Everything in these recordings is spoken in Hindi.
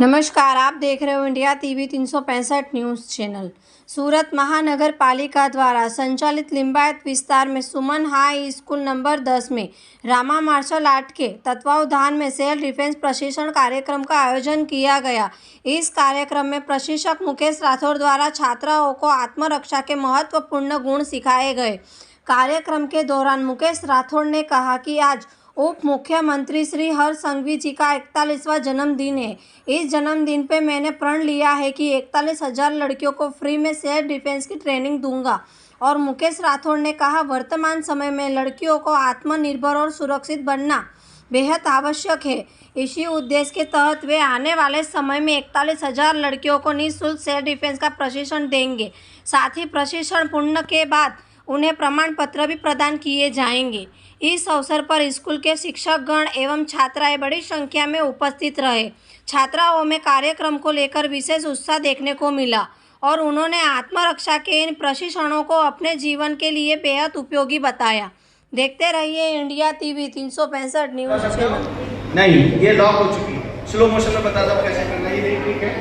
नमस्कार, आप देख रहे हो इंडिया टीवी 365 न्यूज़ चैनल। सूरत महानगर पालिका द्वारा संचालित लिंबायत विस्तार में सुमन हाई स्कूल नंबर 10 में रामा मार्शल आर्ट के तत्वावधान में सेल्फ डिफेंस प्रशिक्षण कार्यक्रम का आयोजन किया गया। इस कार्यक्रम में प्रशिक्षक मुकेश राठौर द्वारा छात्राओं को आत्मरक्षा के महत्वपूर्ण गुण सिखाए गए। कार्यक्रम के दौरान मुकेश राठौर ने कहा कि आज उप मुख्यमंत्री श्री हर्ष संघवी जी का 41वां जन्मदिन है। इस जन्मदिन पे मैंने प्रण लिया है कि 41,000 लड़कियों को फ्री में सेल्फ डिफेंस की ट्रेनिंग दूंगा। और मुकेश राठौर ने कहा, वर्तमान समय में लड़कियों को आत्मनिर्भर और सुरक्षित बनना बेहद आवश्यक है। इसी उद्देश्य के तहत वे आने वाले समय में 41,000 लड़कियों को निःशुल्क सेल्फ डिफेंस का प्रशिक्षण देंगे। साथ ही प्रशिक्षण पूर्ण के बाद उन्हें प्रमाण पत्र भी प्रदान किए जाएंगे। इस अवसर पर स्कूल के शिक्षकगण एवं छात्राएं बड़ी संख्या में उपस्थित रहे। छात्राओं में कार्यक्रम को लेकर विशेष उत्साह देखने को मिला और उन्होंने आत्मरक्षा के इन प्रशिक्षणों को अपने जीवन के लिए बेहद उपयोगी बताया। देखते रहिए इंडिया टीवी 365 न्यूज़ चैनल। नहीं, ये लॉक हो चुकी है। स्लो मोशन में बता दो कैसे करना है। ये ठीक है।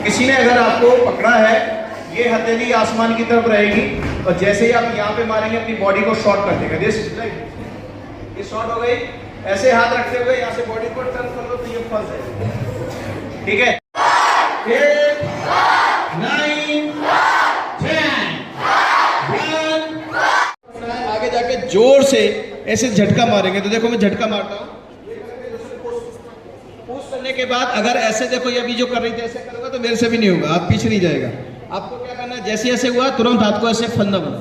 किसी ने अगर आपको पकड़ा है, ये हथेली आसमान की तरफ रहेगी और जैसे ही आप यहाँ पे मारेंगे अपनी बॉडी को शॉर्ट कर देगा। ये शॉर्ट हो गई। ऐसे हाथ रखते हुए यहाँ से बॉडी को टर्न कर दो तो ये फंस जाएगा। ठीक है। 8 9 10 1 आगे जाके जोर से ऐसे झटका मारेंगे। तो देखो मैं झटका मारता हूँ। पुश करने के बाद अगर ऐसे देखो, ये अभी जो कर रही थी ऐसे करोगे तो मेरे से भी नहीं होगा, हाथ पीछे नहीं जाएगा। आपको क्या करना है, जैसे ऐसे हुआ तुरंत हाथ को ऐसे फंदा बना।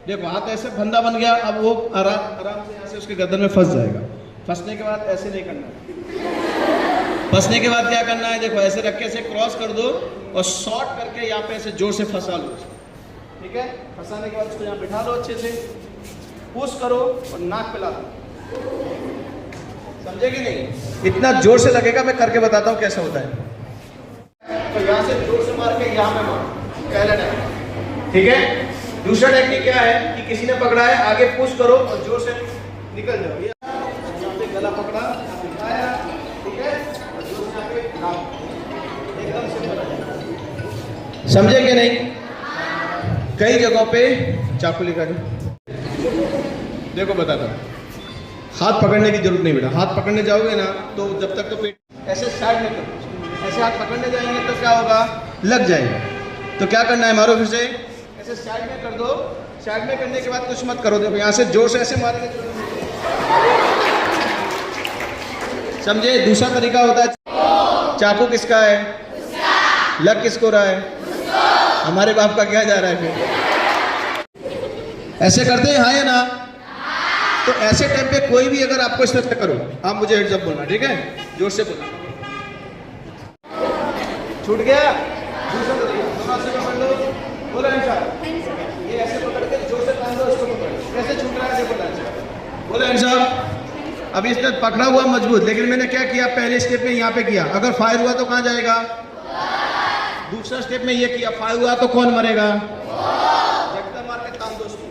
देखो हाथ ऐसे फंदा बन गया। अब वो आराम से यहाँ से उसके गर्दन में फंस जाएगा। फंसने के बाद ऐसे नहीं करना है। फंसने के बाद क्या करना है, देखो ऐसे रख के ऐसे क्रॉस कर दो और शॉर्ट करके यहाँ पे ऐसे जोर से फंसा लो। ठीक है। फंसाने के बाद उसको यहाँ बिठा लो, अच्छे से पुश करो और नाक पे ला दो। समझे कि नहीं? इतना जोर से लगेगा, मैं करके बताता हूँ कैसा होता है। तो यहाँ से जोर से मार के यहाँ पे मारो, पहला टेक्निक। ठीक है। दूसरा टेक्निक क्या है कि किसी ने पकड़ा है, आगे पुश करो और जोर से निकल जाओ। यहाँ पे गला पकड़ा, उठाया, ठीक है, और जोर से यहाँ पे नाक, एकदम सिंपल। समझे कि नहीं? कई जगहों पे चाकू लिखा है। देखो बताता हूँ। हाथ पकड़ने की जरूरत नहीं बेटा। हाथ पकड़ने जाओगे ना तो जब तक तो पेट ऐसे साइड में करो। ऐसे हाथ पकड़ने जाएंगे तो क्या होगा, लग जाएगा। तो क्या करना है, मारो फिर से ऐसे साइड में कर दो। साइड में करने के बाद कुछ मत करो। देखो यहाँ से जोर से ऐसे मारेंगे। समझे? दूसरा तरीका होता है, चाकू किसका है, लग किसको रहा है, हमारे बाप का क्या जा रहा है। फिर ऐसे करते हैं, हाँ या ना? तो ऐसे टाइम पे कोई भी अगर आपको इस तरह करो, आप मुझे हेड्स अप बोलना। ठीक है? जोर से बोलना। छूट गया। दूसरा तरीका, दोनों से पकड़ लो। बोलो इंसान, ये ऐसे पकड़ के जोर से टांग दो, इसको पकड़। कैसे छूट रहा है देखो ना। बोलो इंसान। अभी इसने पकड़ा हुआ मजबूत, लेकिन मैंने क्या किया, पहले स्टेप में यहाँ पे किया। अगर फायर हुआ तो कहाँ जाएगा? दूसरा स्टेप में ये किया, फायर हुआ तो कौन मरेगा? झटका मार के टांग दो उसको।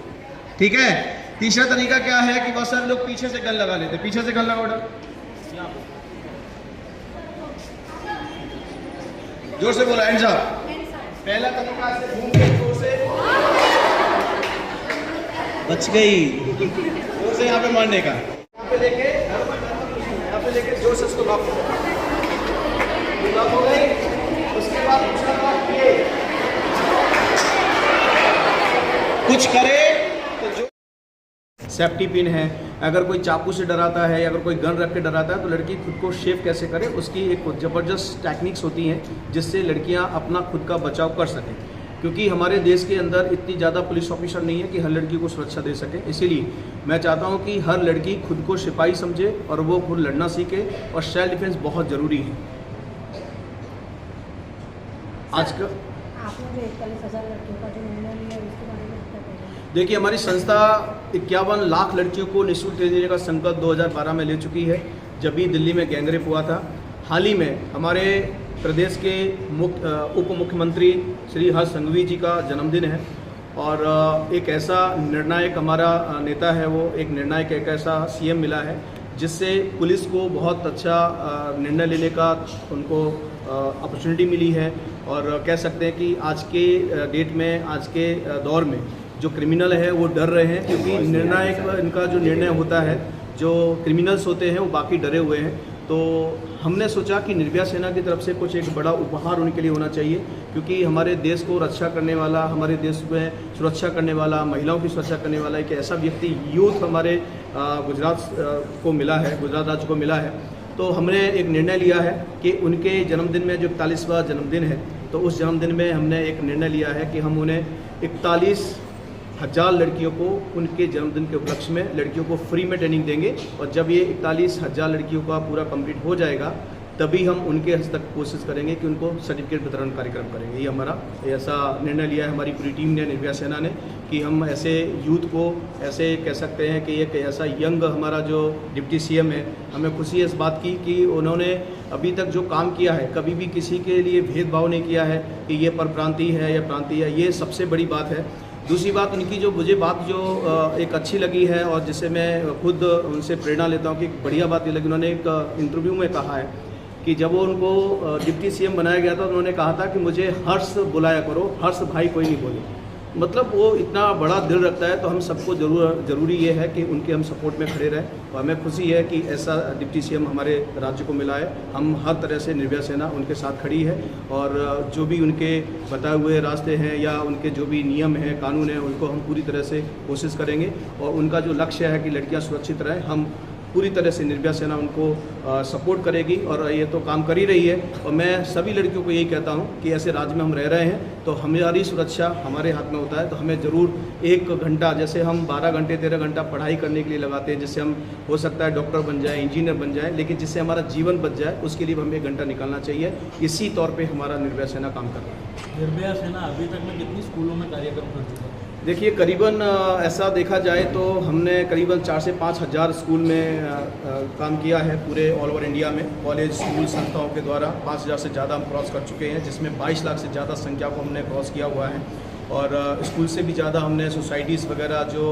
ठीक है। तीसरा तरीका क्या है कि बहुत सारे लोग पीछे से गन लगा लेते। पीछे से गन लगाओ यहाँ। जोर से बोला हैंड्स अप। पहला तरीका से घूम के जोर से, बच गई। जोर से यहाँ पे मारने का। यहाँ पे लेके यहाँ पे लेके जोर से उसको लॉक हो गई। उसके बाद दूसरा काम ये, कुछ करे तो जो सेफ्टी पिन है, अगर कोई चाकू से डराता है या अगर कोई गन रख के डराता है तो लड़की खुद को सेफ कैसे करे, उसकी एक ज़बरदस्त टेक्निक्स होती हैं जिससे लड़कियां अपना खुद का बचाव कर सकें। क्योंकि हमारे देश के अंदर इतनी ज़्यादा पुलिस ऑफिसर नहीं है कि हर लड़की को सुरक्षा दे सके। इसीलिए मैं चाहता हूं कि हर लड़की खुद को सिपाही समझे और वो खुद लड़ना सीखे। और सेल्फ डिफेंस बहुत ज़रूरी है। आज का आपने 41,000 लड़कियों का जो निर्णय लिया उसके बारे में क्या कहेंगे? देखिए, हमारी संस्था 51 लाख लड़कियों को निःशुल्क देने का संकल्प 2012 में ले चुकी है, जब भी दिल्ली में गैंगरेप हुआ था। हाल ही में हमारे प्रदेश के उप मुख्यमंत्री श्री हर्ष संघवी जी का जन्मदिन है और एक ऐसा निर्णायक हमारा नेता है, वो एक निर्णायक एक ऐसा सीएम मिला है जिससे पुलिस को बहुत अच्छा निर्णय लेने का उनको अपॉर्चुनिटी मिली है। और कह सकते हैं कि आज के डेट में, आज के दौर में जो क्रिमिनल है वो डर रहे हैं, क्योंकि निर्णायक इनका जो निर्णय होता है, जो क्रिमिनल्स होते हैं वो बाकी डरे हुए हैं। तो हमने सोचा कि निर्भया सेना की तरफ से कुछ एक बड़ा उपहार उनके लिए होना चाहिए, क्योंकि हमारे देश को रक्षा करने वाला, हमारे देश में सुरक्षा करने वाला, महिलाओं की सुरक्षा करने वाला एक ऐसा व्यक्ति, यूथ हमारे गुजरात को मिला है, गुजरात राज्य को मिला है। तो हमने एक निर्णय लिया है कि उनके जन्मदिन में, जो 41वां जन्मदिन है, तो उस जन्मदिन में हमने एक निर्णय लिया है कि हम उन्हें 41,000 लड़कियों को उनके जन्मदिन के उपलक्ष्य में लड़कियों को फ्री में ट्रेनिंग देंगे। और जब ये 41,000 लड़कियों का पूरा कंप्लीट हो जाएगा, तभी हम उनके हस्तक कोशिश करेंगे कि उनको सर्टिफिकेट वितरण कार्यक्रम करेंगे। ये हमारा ऐसा निर्णय लिया है हमारी पूरी टीम ने, निर्भया सेना ने, कि हम ऐसे यूथ को, ऐसे कह सकते हैं कि एक ऐसा यंग हमारा जो डिप्टी सीएम है, हमें खुशी है इस बात की कि उन्होंने अभी तक जो काम किया है, कभी भी किसी के लिए भेदभाव नहीं किया है कि ये परप्रांतीय है या प्रांतीय है। ये सबसे बड़ी बात है। दूसरी बात, उनकी जो मुझे बात जो एक अच्छी लगी है और जिससे मैं खुद उनसे प्रेरणा लेता हूँ कि बढ़िया बात ये लगी, उन्होंने एक इंटरव्यू में कहा है कि जब वो उनको डिप्टी सीएम बनाया गया था, उन्होंने कहा था कि मुझे हर्ष बुलाया करो, हर्ष भाई कोई नहीं बोले। मतलब वो इतना बड़ा दिल रखता है। तो हम सबको ज़रूरी ये है कि उनके हम सपोर्ट में खड़े रहें। और हमें खुशी है कि ऐसा डिप्टी सीएम हमारे राज्य को मिला है। हम हर तरह से निर्भया सेना उनके साथ खड़ी है, और जो भी उनके बताए हुए रास्ते हैं या उनके जो भी नियम हैं, कानून हैं, उनको हम पूरी तरह से कोशिश करेंगे। और उनका जो लक्ष्य है कि लड़कियां सुरक्षित रहें, हम पूरी तरह से निर्भया सेना उनको सपोर्ट करेगी, और ये तो काम कर ही रही है। और मैं सभी लड़कियों को यही कहता हूँ कि ऐसे राज्य में हम रह रहे हैं, तो हमारी सुरक्षा हमारे हाथ में होता है। तो हमें ज़रूर 1 घंटा, जैसे हम 12 घंटे 13 घंटा पढ़ाई करने के लिए लगाते हैं, जिससे हम हो सकता है डॉक्टर बन जाए, इंजीनियर बन जाए, लेकिन जिससे हमारा जीवन बच जाए, उसके लिए हमें 1 घंटा निकालना चाहिए। इसी तौर पर हमारा निर्भया सेना काम कर रहा है। निर्भया सेना अभी तक में कितनी स्कूलों में कार्यक्रम कर चुका है? देखिए, करीबन ऐसा देखा जाए तो हमने करीबन 4 से 5 हज़ार स्कूल में काम किया है पूरे ऑल ओवर इंडिया में। कॉलेज, स्कूल, संस्थाओं के द्वारा 5,000 से ज़्यादा हम क्रॉस कर चुके हैं, जिसमें 22 लाख से ज़्यादा संख्या को हमने क्रॉस किया हुआ है। और स्कूल से भी ज़्यादा हमने सोसाइटीज़ वगैरह जो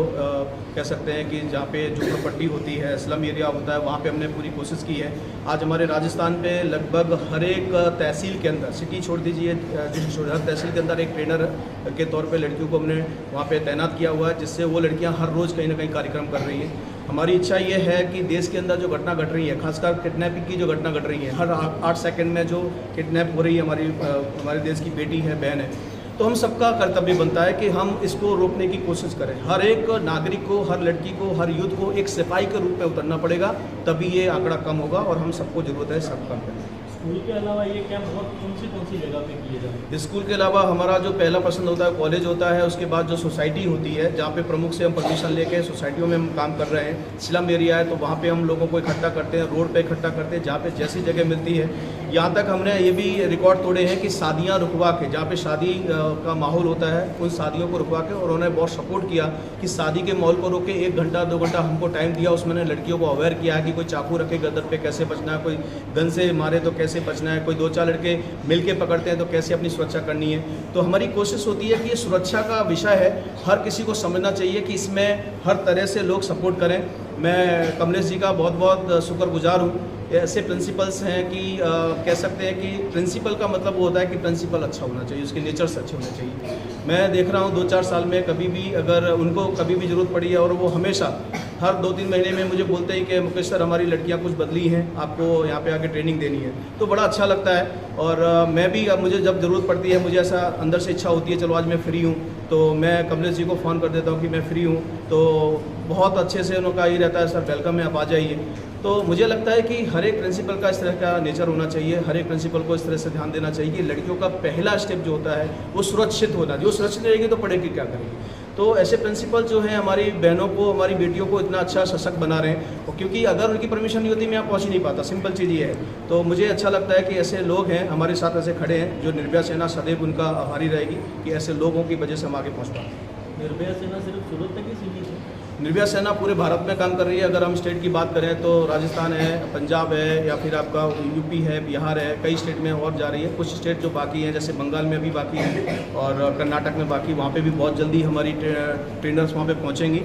कह सकते हैं कि जहाँ पे झोपड़पट्टी होती है, स्लम एरिया होता है, वहाँ पे हमने पूरी कोशिश की है। आज हमारे राजस्थान पे लगभग हर एक तहसील के अंदर, सिटी छोड़ दीजिए, हर तहसील के अंदर एक ट्रेनर के तौर पे लड़कियों को हमने वहाँ पे तैनात किया हुआ है, जिससे वो लड़कियाँ हर रोज़ कहीं ना कहीं कार्यक्रम कर रही हैं। हमारी इच्छा ये है कि देश के अंदर जो घटना घट रही है, खासकर किडनैपिंग की जो घटना घट रही है, हर 8 सेकंड में जो किडनैप हो रही है हमारे देश की बेटी है, बहन है, तो हम सबका कर्तव्य बनता है कि हम इसको रोकने की कोशिश करें। हर एक नागरिक को, हर लड़की को, हर यूथ को एक सिपाही के रूप में उतरना पड़ेगा, तभी ये आंकड़ा कम होगा। और हम सबको ज़रूरत है सब कम करें। स्कूल के अलावा ये कैंप और कौन सी जगह पे किए जाते हैं? स्कूल के अलावा हमारा जो पहला पसंद होता है कॉलेज होता है, उसके बाद जो सोसाइटी होती है, जहाँ पे प्रमुख से हम परमिशन लेके सोसाइटियों में हम काम कर रहे हैं। स्लम एरिया है तो वहाँ पे हम लोगों को इकट्ठा करते हैं, रोड पे इकट्ठा करते हैं, जहाँ पे जैसी जगह मिलती है। यहाँ तक हमने ये भी रिकॉर्ड तोड़े हैं कि शादियाँ रुकवा के, जहाँ पे शादी का माहौल होता है, उन शादियों को रुकवा के, और उन्होंने बहुत सपोर्ट किया कि शादी के माहौल को रोक के 1 घंटा 2 घंटा हमको टाइम दिया। उसमें लड़कियों को अवेयर किया कि कोई चाकू रखे गर्दन पे कैसे बचना है, कोई गन से मारे तो कैसे बचना है, कोई 2-4 लड़के मिल के पकड़ते हैं तो कैसे अपनी सुरक्षा करनी है। तो हमारी कोशिश होती है कि ये सुरक्षा का विषय है, हर किसी को समझना चाहिए कि इसमें हर तरह से लोग सपोर्ट करें। मैं कमलेश जी का बहुत बहुत शुक्रगुजार हूँ। ऐसे प्रिंसिपल्स हैं कि कह सकते हैं कि प्रिंसिपल का मतलब वो होता है कि प्रिंसिपल अच्छा होना चाहिए, उसके नेचर्स अच्छे होने चाहिए। मैं देख रहा हूँ 2-4 साल में कभी भी अगर उनको कभी भी ज़रूरत पड़ी है, और वो हमेशा हर 2-3 महीने में मुझे बोलते हैं कि मुकेश सर, हमारी लड़कियाँ कुछ बदली हैं, आपको यहाँ पे आके ट्रेनिंग देनी है, तो बड़ा अच्छा लगता है। और मैं भी, अब मुझे जब ज़रूरत पड़ती है, मुझे ऐसा अंदर से इच्छा होती है, चलो आज मैं फ्री हूँ, तो मैं कमलेश जी को फ़ोन कर देता हूँ कि मैं फ्री हूँ, तो बहुत अच्छे से उनका ये रहता है, सर वेलकम है, आप आ जाइए। तो मुझे लगता है कि हर एक प्रिंसिपल का इस तरह का नेचर होना चाहिए, हर एक प्रिंसिपल को इस तरह से ध्यान देना चाहिए कि लड़कियों का पहला स्टेप जो होता है वो सुरक्षित होना। जो सुरक्षित रहेगी तो पढ़ेगी क्या करेगी। तो ऐसे प्रिंसिपल जो हैं हमारी बहनों को, हमारी बेटियों को इतना अच्छा सशक्त बना रहे हैं, और क्योंकि अगर उनकी परमिशन नहीं होती मैं यहाँ पहुँच ही नहीं पाता, सिंपल चीज़ ये है। तो मुझे अच्छा लगता है कि ऐसे लोग हैं हमारे साथ, ऐसे खड़े हैं, जो निर्भया सेना सदैव उनका आभारी रहेगी कि ऐसे लोगों की वजह से हम आगे पहुँच पाते हैं। निर्भया सेना सिर्फ सूरत तक ही सीमित है? निर्भया सेना पूरे भारत में काम कर रही है। अगर हम स्टेट की बात करें तो राजस्थान है, पंजाब है, या फिर आपका यूपी है, बिहार है, कई स्टेट में और जा रही है। कुछ स्टेट जो बाकी हैं, जैसे बंगाल में भी बाकी है और कर्नाटक में बाकी, वहाँ पे भी बहुत जल्दी हमारी ट्रेनर्स वहाँ पे पहुँचेंगी।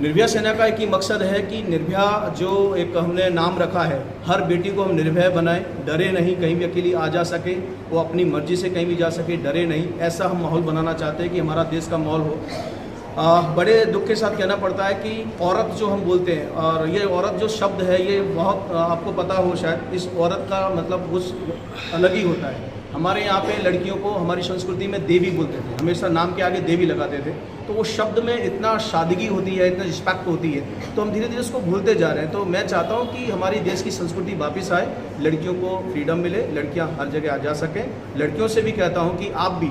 निर्भया सेना का एक ही मकसद है कि निर्भया जो एक हमने नाम रखा है, हर बेटी को हम निर्भय बनाएं, डरे नहीं, कहीं भी अकेली आ जा सके, वो अपनी मर्जी से कहीं भी जा सके, डरे नहीं, ऐसा हम माहौल बनाना चाहते हैं कि हमारा देश का माहौल हो। बड़े दुख के साथ कहना पड़ता है कि औरत जो हम बोलते हैं, और ये औरत जो शब्द है ये बहुत आपको पता हो शायद, इस औरत का मतलब कुछ अलग ही होता है। हमारे यहाँ पे लड़कियों को हमारी संस्कृति में देवी बोलते थे, हमेशा नाम के आगे देवी लगाते थे, तो वो शब्द में इतना सादगी होती है, इतना रिस्पेक्ट होती है, तो हम धीरे धीरे उसको भूलते जा रहे हैं। तो मैं चाहता हूँ कि हमारी देश की संस्कृति वापस आए, लड़कियों को फ्रीडम मिले, लड़कियाँ हर जगह आ जा सकें। लड़कियों से भी कहता हूँ कि आप भी,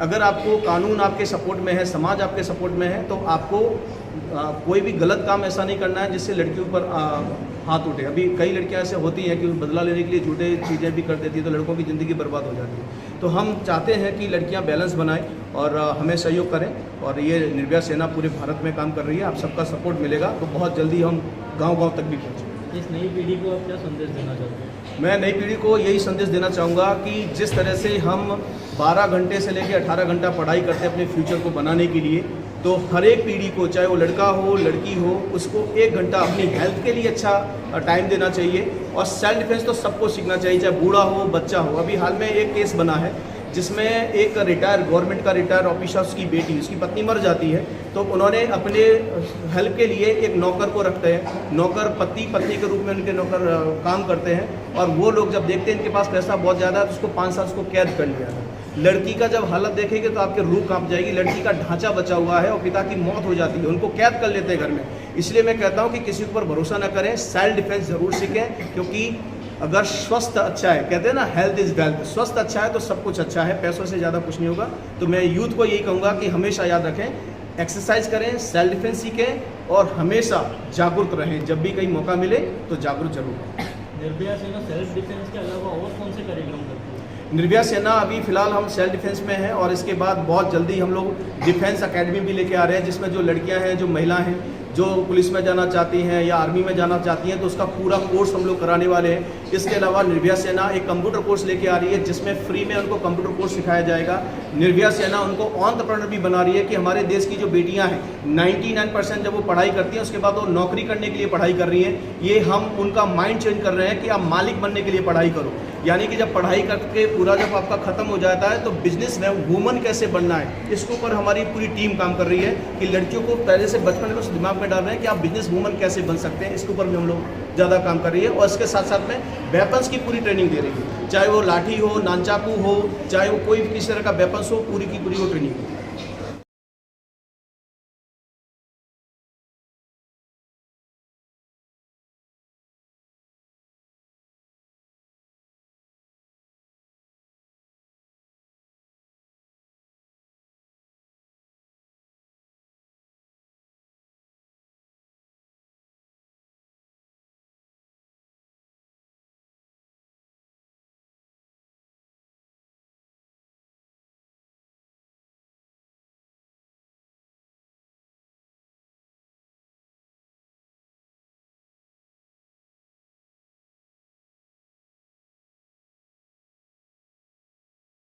अगर आपको कानून आपके सपोर्ट में है, समाज आपके सपोर्ट में है, तो आपको कोई भी गलत काम ऐसा नहीं करना है जिससे लड़कियों पर हाथ उठे। अभी कई लड़कियां ऐसे होती हैं कि बदला लेने के लिए झूठे चीज़ें भी कर देती है, तो लड़कों की ज़िंदगी बर्बाद हो जाती है। तो हम चाहते हैं कि लड़कियां बैलेंस बनाएं और हमें सहयोग करें, और ये निर्भया सेना पूरे भारत में काम कर रही है। आप सबका सपोर्ट मिलेगा तो बहुत जल्दी हम गाँव-गाँव तक भी पहुँचेंगे। इस नई पीढ़ी को आप क्या संदेश देना चाहते हैं? मैं नई पीढ़ी को यही संदेश देना चाहूँगा कि जिस तरह से हम 12 घंटे से लेकर 18 घंटा पढ़ाई करते हैं अपने फ्यूचर को बनाने के लिए, तो हर एक पीढ़ी को, चाहे वो लड़का हो लड़की हो, उसको 1 घंटा अपनी हेल्थ के लिए अच्छा टाइम देना चाहिए। और सेल्फ डिफेंस तो सबको सीखना चाहिए, चाहे बूढ़ा हो बच्चा हो। अभी हाल में एक केस बना है जिसमें एक गवर्नमेंट का रिटायर ऑफिसर की बेटी, उसकी पत्नी मर जाती है, तो उन्होंने अपने हेल्प के लिए एक नौकर को रखते हैं, नौकर पत्नी के रूप में उनके नौकर काम करते हैं, और वो लोग जब देखते हैं इनके पास पैसा बहुत ज़्यादा है तो उसको 5 साल उसको कैद कर लिया है। लड़की का जब हालत देखेंगे तो आपके रूह कांप जाएगी, लड़की का ढांचा बचा हुआ है और पिता की मौत हो जाती है, उनको कैद कर लेते हैं घर में। इसलिए मैं कहता हूँ कि किसी के ऊपर भरोसा न करें, सेल्फ डिफेंस ज़रूर सीखें, क्योंकि अगर स्वस्थ अच्छा है, कहते हैं ना हेल्थ इज़ वेल्थ, स्वस्थ अच्छा है तो सब कुछ अच्छा है, पैसों से ज़्यादा कुछ नहीं होगा। तो मैं यूथ को यही कहूँगा कि हमेशा याद रखें, एक्सरसाइज करें, सेल्फ डिफेंस सीखें और हमेशा जागरूक रहें। जब भी कहीं मौका मिले तो जागरूक जरूर रहें। निर्भया सेना सेल्फ डिफेंस के अलावा और कौन से कार्यक्रम करती है? निर्भया सेना अभी फ़िलहाल हम सेल्फ डिफेंस में हैं, और इसके बाद बहुत जल्दी हम लोग डिफेंस एकेडमी भी लेके आ रहे हैं, जिसमें जो लड़कियां हैं, जो महिला हैं, जो पुलिस में जाना चाहती हैं या आर्मी में जाना चाहती हैं, तो उसका पूरा कोर्स हम लोग कराने वाले हैं। इसके अलावा निर्भया सेना एक कंप्यूटर कोर्स लेके आ रही है, जिसमें फ्री में उनको कंप्यूटर कोर्स सिखाया जाएगा। निर्भया सेना उनको एंटरप्रेन्योर भी बना रही है कि हमारे देश की जो बेटियां हैं 99% जब वो पढ़ाई करती हैं उसके बाद वो नौकरी करने के लिए पढ़ाई कर रही हैं। ये हम उनका माइंड चेंज कर रहे हैं कि आप मालिक बनने के लिए पढ़ाई करो, यानी कि जब पढ़ाई करके पूरा जब आपका खत्म हो जाता है तो बिजनेस में वूमन कैसे बनना है, इसके ऊपर हमारी पूरी टीम काम कर रही है कि लड़कियों को पहले से बचपन में उस दिमाग में डाल रहे हैं कि आप बिजनेस वूमन कैसे बन सकते हैं। इसके ऊपर भी हम लोग ज़्यादा काम कर रही है, और इसके साथ साथ में वेपन्स की पूरी ट्रेनिंग दे रही है, चाहे वो लाठी हो, नानचाकू हो, चाहे वो कोई किसी तरह का वेपन्स हो, पूरी की पूरी वो ट्रेनिंग